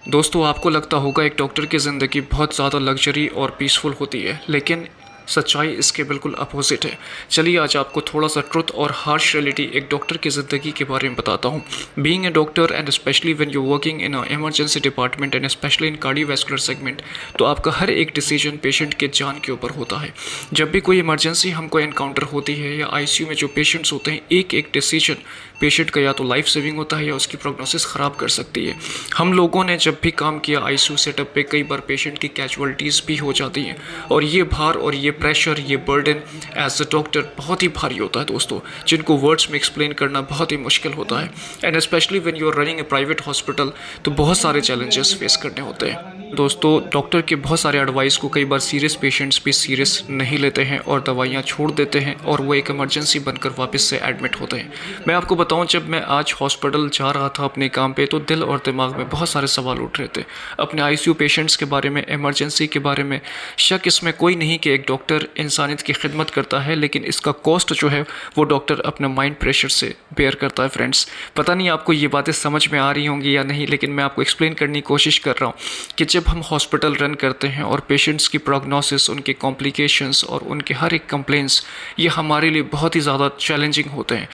दोस्तों, आपको लगता होगा एक डॉक्टर की ज़िंदगी बहुत ज़्यादा लग्जरी और पीसफुल होती है, लेकिन सच्चाई इसके बिल्कुल अपोजिट है। चलिए आज आपको थोड़ा सा ट्रुथ और हार्श रियलिटी एक डॉक्टर की ज़िंदगी के बारे में बताता हूँ। Being a doctor and specially when you working in a emergency department and specially in cardiovascular segment, तो आपका हर एक डिसीजन पेशेंट के जान के ऊपर होता है। जब भी कोई इमरजेंसी हमको एनकाउंटर होती है या आईसीयू में जो पेशेंट्स होते हैं, एक एक डिसीजन पेशेंट का या तो लाइफ सेविंग होता है या उसकी प्रोग्नोसिस ख़राब कर सकती है। हम लोगों ने जब भी काम किया आईसीयू सेटअप पे, कई बार पेशेंट की कैजुअलिटीज़ भी हो जाती हैं और ये भार और ये प्रेशर, ये बर्डन एज अ डॉक्टर बहुत ही भारी होता है दोस्तों, जिनको वर्ड्स में एक्सप्लेन करना बहुत ही मुश्किल होता है। And specially when you are running a private hospital, तो बहुत सारे चैलेंजेस फेस करने होते हैं। दोस्तों, डॉक्टर के बहुत सारे एडवाइस को कई बार सीरियस पेशेंट्स भी सीरियस नहीं लेते हैं और दवाइयाँ छोड़ देते हैं और वो एक इमरजेंसी बनकर वापस से एडमिट होते हैं। मैं आपको बताऊं, जब मैं आज हॉस्पिटल जा रहा था अपने काम पे, तो दिल और दिमाग में बहुत सारे सवाल उठ रहे थे अपने आईसीयू पेशेंट्स के बारे में, इमरजेंसी के बारे में। शक इसमें कोई नहीं कि एक डॉक्टर इंसानियत की खिदमत करता है, लेकिन इसका कॉस्ट जो है वो डॉक्टर अपने माइंड प्रेशर से बेयर करता है। फ्रेंड्स, पता नहीं आपको ये बातें समझ में आ रही होंगी या नहीं, लेकिन मैं आपको एक्सप्लेन करने की कोशिश कर रहा हूँ कि जब हम हॉस्पिटल रन करते हैं और पेशेंट्स की प्रोग्नोसिस, उनके कॉम्प्लिकेशंस और उनके हर एक कंप्लेंट्स, ये हमारे लिए बहुत ही ज़्यादा चैलेंजिंग होते हैं।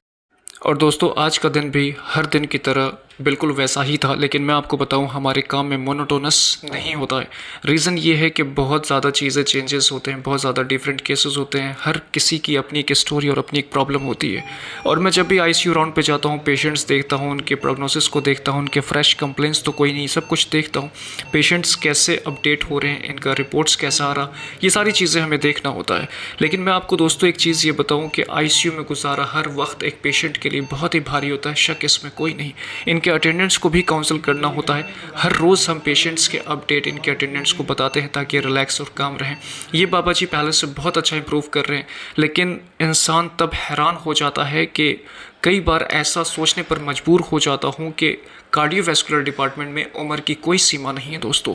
और दोस्तों, आज का दिन भी हर दिन की तरह बिल्कुल वैसा ही था, लेकिन मैं आपको बताऊं हमारे काम में मोनोटोनस नहीं होता है। रीज़न ये है कि बहुत ज़्यादा चीज़ें चेंजेस होते हैं, बहुत ज़्यादा डिफरेंट केसेस होते हैं, हर किसी की अपनी एक स्टोरी और अपनी एक प्रॉब्लम होती है। और मैं जब भी आईसीयू राउंड पे जाता हूँ, पेशेंट्स देखता हूँ, उनके प्रोग्नोसिस को देखता हूँ, उनके फ्रेश कंप्लेंट्स तो कोई नहीं, सब कुछ देखता हूँ, पेशेंट्स कैसे अपडेट हो रहे हैं, इनका रिपोर्ट्स कैसा आ रहा, ये सारी चीज़ें हमें देखना होता है। लेकिन मैं आपको दोस्तों एक चीज़ ये बताऊँ कि आईसीयू में गुजारा हर वक्त एक पेशेंट के लिए बहुत ही भारी होता है, शक इसमें कोई नहीं। इनके अटेंडेंट्स को भी काउंसिल करना होता है। हर रोज़ हम पेशेंट्स के अपडेट इनके अटेंडेंट्स को बताते हैं ताकि रिलैक्स और काम रहें। ये बाबा जी पहले से बहुत अच्छा इंप्रूव कर रहे हैं, लेकिन इंसान तब हैरान हो जाता है कि कई बार ऐसा सोचने पर मजबूर हो जाता हूँ कि कार्डियोवैस्कुलर डिपार्टमेंट में उम्र की कोई सीमा नहीं है। दोस्तों,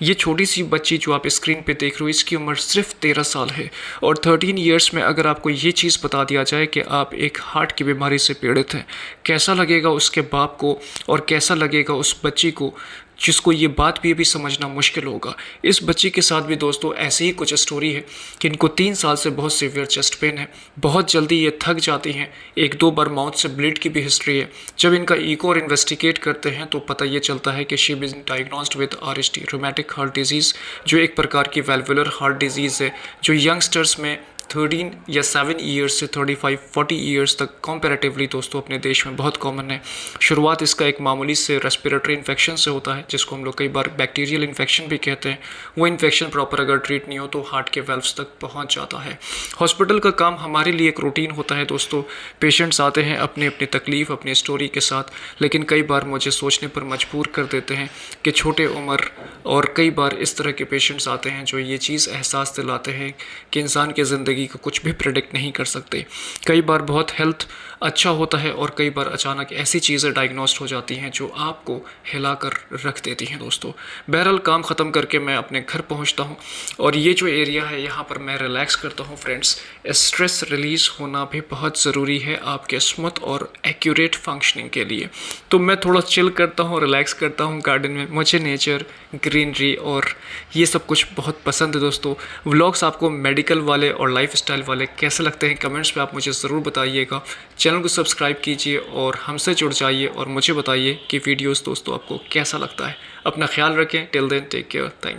ये छोटी सी बच्ची जो आप स्क्रीन पे देख रहे हो, इसकी उम्र सिर्फ 13 साल है और 13 ईयर्स में अगर आपको ये चीज़ बता दिया जाए कि आप एक हार्ट की बीमारी से पीड़ित हैं, कैसा लगेगा उसके बाप को और कैसा लगेगा उस बच्ची को जिसको ये बात भी अभी समझना मुश्किल होगा। इस बच्ची के साथ भी दोस्तों ऐसी ही कुछ स्टोरी है कि इनको 3 साल से बहुत सीवियर चेस्ट पेन है, बहुत जल्दी ये थक जाती हैं, 1-2 बार माउथ से ब्लीड की भी हिस्ट्री है। जब इनका ईको और इन्वेस्टिगेट करते हैं तो पता ये चलता है कि she is diagnosed with RHD, rheumatic heart disease, जो एक प्रकार की वेल्वुलर हार्ट डिजीज़ है, जो यंगस्टर्स में 13 या 7 ईयर्स से 35-40 ईयर्स तक कंपैरेटिवली दोस्तों अपने देश में बहुत कॉमन है। शुरुआत इसका एक मामूली से रेस्पिरेटरी इन्फेक्शन से होता है, जिसको हम लोग कई बार बैक्टीरियल इन्फेक्शन भी कहते हैं। वो इन्फेक्शन प्रॉपर अगर ट्रीट नहीं हो तो हार्ट के वेल्व्स तक पहुंच जाता है। हॉस्पिटल का काम हमारे लिए एक रूटीन होता है दोस्तों। पेशेंट्स आते हैं अपनी अपनी तकलीफ़, अपनी स्टोरी के साथ, लेकिन कई बार मुझे सोचने पर मजबूर कर देते हैं कि छोटे उम्र और कई बार इस तरह के पेशेंट्स आते हैं जो ये चीज़ एहसास दिलाते हैं कि इंसान की ज़िंदगी को कुछ भी प्रेडिक्ट नहीं कर सकते। कई बार बहुत हेल्थ अच्छा होता है और कई बार अचानक ऐसी चीज़ें डायग्नोस्ट हो जाती हैं जो आपको हिला कर रख देती हैं दोस्तों। बहरहाल काम ख़त्म करके मैं अपने घर पहुंचता हूं और ये जो एरिया है यहाँ पर मैं रिलैक्स करता हूं। फ्रेंड्स, स्ट्रेस रिलीज़ होना भी बहुत ज़रूरी है आपके स्मूथ और एक्यूरेट फंक्शनिंग के लिए। तो मैं थोड़ा चिल करता हूँ, रिलैक्स करता हूँ गार्डन में। मुझे नेचर, ग्रीनरी और ये सब कुछ बहुत पसंद है दोस्तों। व्लॉग्स आपको मेडिकल वाले और लाइफ स्टाइल वाले कैसे लगते हैं, कमेंट्स में आप मुझे ज़रूर बताइएगा। चैनल को सब्सक्राइब कीजिए और हमसे जुड़ जाइए और मुझे बताइए कि वीडियोस दोस्तों आपको कैसा लगता है। अपना ख्याल रखें। Till then take care. Thank